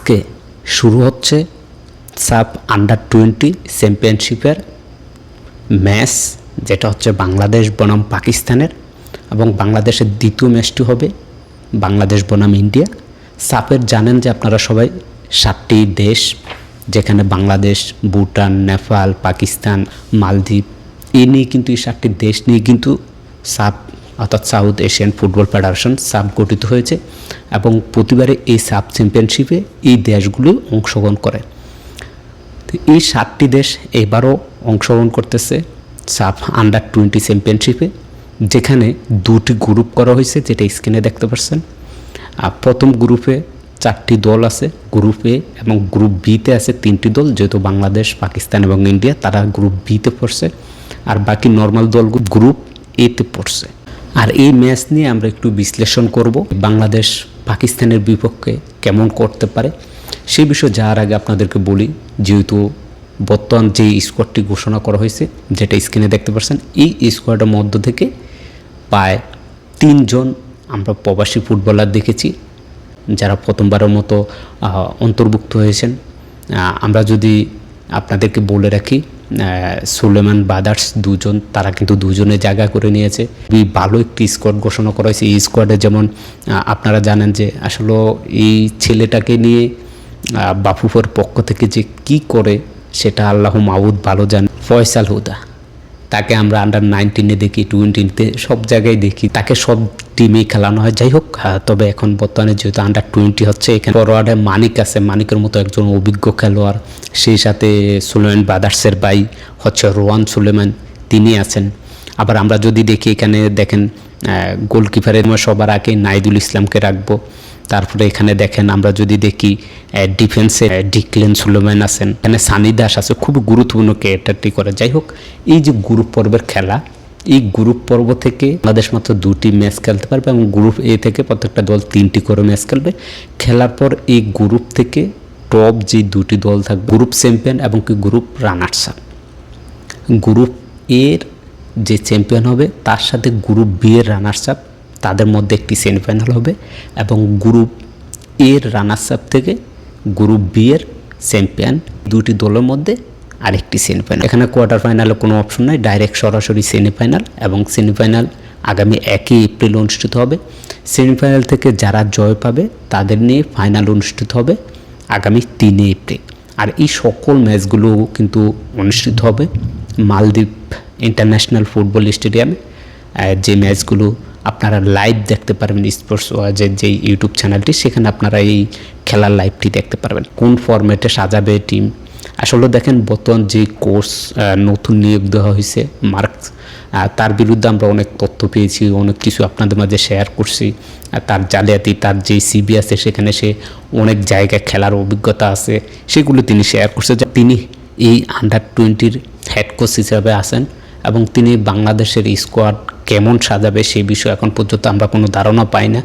আজকে শুরু হচ্ছে সাব আন্ডার-20 চ্যাম্পিয়নশিপের ম্যাচ, যেটা হচ্ছে বাংলাদেশ বনাম পাকিস্তানের, এবং বাংলাদেশের দ্বিতীয় ম্যাচটি হবে বাংলাদেশ বনাম ইন্ডিয়া। সাপের জানেন যে আপনারা সবাই 7টি দেশ, যেখানে বাংলাদেশ, ভুটান, নেপাল, পাকিস্তান, মালদ্বীপ, এই নিয়ে কিন্তু এই 7টি দেশ নিয়ে কিন্তু সাব অর্থাৎ south Asian football federation sub গঠিত হয়েছে, এবং প্রতিবারে এই সাব চ্যাম্পিয়নশিপে এই দেশগুলো অংশগ্রহণ করে। তো এই 7টি দেশ এবারও অংশগ্রহণ করতেছে সাব আন্ডার-20 চ্যাম্পিয়নশিপে, যেখানে 2টি গ্রুপ করা হয়েছে, যেটা স্ক্রিনে দেখতে পাচ্ছেন। প্রথম গ্রুপে 4টি দল আছে, গ্রুপ এ, এবং গ্রুপ বিতে আছে 3টি দল, যেহেতু বাংলাদেশ, পাকিস্তান এবং ইন্ডিয়া তারা গ্রুপ বিতে পড়ছে, আর বাকি নর্মাল দলগুলো গ্রুপ এতে পড়ছে। আর এই ম্যাচ নিয়ে আমরা একটু বিশ্লেষণ করব, বাংলাদেশ পাকিস্তানের বিপক্ষে কেমন করতে পারে সেই বিষয়ে যাওয়ার আগে আপনাদেরকে বলি, যেহেতু বর্তমান যে স্কোয়াডটি ঘোষণা করা হয়েছে, যেটা স্ক্রিনে দেখতে পাচ্ছেন, এই স্কোয়াডের মধ্য থেকে প্রায় 3 জন আমরা প্রবাসী ফুটবলার দেখেছি, যারা প্রথমবারের মতো অন্তর্ভুক্ত হয়েছেন। আমরা যদি আপনাদেরকে বলে রাখি, সুলেমান ব্রাদার্স 2 জন, তারা কিন্তু 2 জনের জায়গা করে নিয়েছে। ভালো একটি স্কোয়াড ঘোষণা করা হয়েছে। এই স্কোয়াডে যেমন আপনারা জানেন যে আসলে এই ছেলেটাকে নিয়ে বাফুফের পক্ষ থেকে যে কি করে সেটা আল্লাহ মাহবুদ ভালো জানে। ফয়সাল হুদা, তাকে আমরা আন্ডার-19 দেখি, 20-তে সব জায়গায় দেখি, তাকে সব টিমেই খেলানো হয়। যাই হোক, তবে এখন বর্তমানে যেহেতু আন্ডার-20 হচ্ছে, এখানে ফরওয়ার্ডে মানিক আছে, মানিকের মতো একজন অভিজ্ঞ খেলোয়াড়, সেই সাথে সুলেমান ব্রাদার্সের ভাই হচ্ছে রোহান সুলেমান, তিনি আছেন। আবার আমরা যদি দেখি, এখানে দেখেন গোলকিপারের সবার আগে নাইদুল ইসলামকে রাখবো। তারপরে এখানে দেখেন, আমরা যদি দেখি ডিফেন্সে ডিকলেন সুলেমান আছেন, এখানে সানি দাস আছে, খুব গুরুত্বপূর্ণ ক্যারেক্টারটি করে। যাই হোক, এই যে গ্রুপ পর্বের খেলা, এই গ্রুপ পর্ব থেকে বাংলাদেশ মাত্র 2টি ম্যাচ খেলতে পারবে, এবং গ্রুপ এ থেকে প্রত্যেকটা দল 3টি করে ম্যাচ খেলবে। খেলার পর এই গ্রুপ থেকে টপ যে 2টি দল থাকবে, গ্রুপ চ্যাম্পিয়ন এবং কি গ্রুপ রানার্স আপ, গ্রুপ এর যে চ্যাম্পিয়ন হবে তার সাথে গ্রুপ বি এর রানার্স আপ, তাদের মধ্যে একটি সেমিফাইনাল হবে, এবং গ্রুপ এর রানার্স আপ থেকে গ্রুপ বি এর চ্যাম্পিয়ন 2টি দলের মধ্যে আরেকটি সেমিফাইনাল। এখানে কোয়ার্টার ফাইনালে কোনো অপশন নাই, ডাইরেক্ট সরাসরি সেমিফাইনাল, এবং সেমিফাইনাল আগামী 1 এপ্রিল অনুষ্ঠিত হবে। সেমিফাইনাল থেকে যারা জয় পাবে তাদের নিয়ে ফাইনাল অনুষ্ঠিত হবে আগামী 3 এপ্রিল। আর এই সকল ম্যাচগুলো কিন্তু অনুষ্ঠিত হবে মালদ্বীপ ইন্টারন্যাশনাল ফুটবল স্টেডিয়ামে, যে ম্যাচগুলো আপনারা লাইভ দেখতে পারবেন স্পোর্টস ওয়াজের যে ইউটিউব চ্যানেলটি, সেখানে আপনারা এই খেলার লাইভটি দেখতে পারবেন। কোন ফরম্যাটে সাজাবে টিম, আসলে দেখেন বর্তমান যে কোচ নতুন নিয়োগ দেওয়া হয়েছে মার্কস, তার বিরুদ্ধে আমরা অনেক তথ্য পেয়েছি, অনেক কিছু আপনাদের মাঝে শেয়ার করছি। তার জালিয়াতি, তার যে সিবি আছে, সেখানে সে অনেক জায়গায় খেলার অভিজ্ঞতা আছে, সেগুলো তিনি শেয়ার করছে। যে তিনি এই আন্ডার-20 হেড কোচ হিসাবে আছেন, এবং তিনি বাংলাদেশের স্কোয়াড কেমন সাজাবে সেই বিষয়ে এখন পর্যন্ত আমরা কোনো ধারণা পাই না।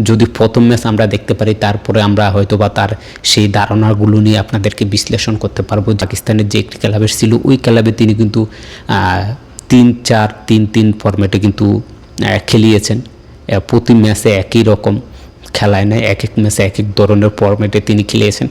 যদি প্রথম ম্যাচ আমরা দেখতে পারি, তারপরে আমরা হয়তোবা তার সেই ধারণাগুলো নিয়ে আপনাদেরকে বিশ্লেষণ করতে পারবো। পাকিস্তানের যে একটি ক্লাবের ছিল, ওই ক্লাবে তিনি কিন্তু 3-4-3-3 ফরম্যাটে কিন্তু খেলিয়েছেন। প্রতি ম্যাচে একই রকম খেলায় নেয়, এক এক ম্যাচে এক এক ধরনের ফরম্যাটে তিনি খেলিয়েছেন।